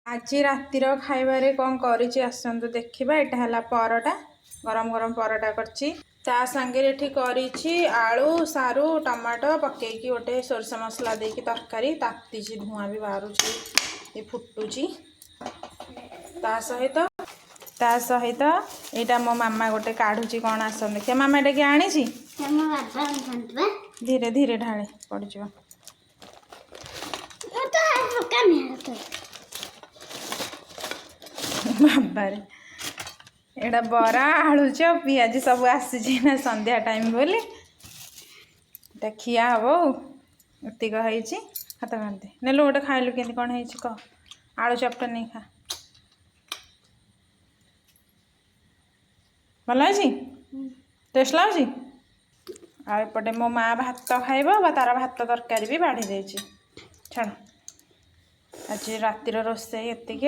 आज रातिर खाइबारे कौन करिछि आसंतु देखिबा। एटा हला परोटा, गरम गरम परोटा करछि। ता संगे एठी करिछि आलू सारू टमाटो पकेकी गोटे सोरस मसला देकी तरकारी तातीछि, धुआं भी बाहरुछि, ए फुटुछि। ता सहित एटा मो मामा गोटे काढुछि कोन आसन देखिया। मामा एटा के आनिछि, धीरे धीरे ढाळे पड़िଯିବ। बाबारे एटा बरा आलू चप पियाज सब आसी ना संध्या टाइम बोली खिया हम एतिक हाथ बांधे नेलु गोटे खाइलु के कौन है कह आलू चपटा नहीं खा भल अच्छी टेस्ट लगे। आपटे मो माँ भात खाइब तार भात तरकारी भी बाढ़ी छाड़ आज रातिर रोसे एतिक।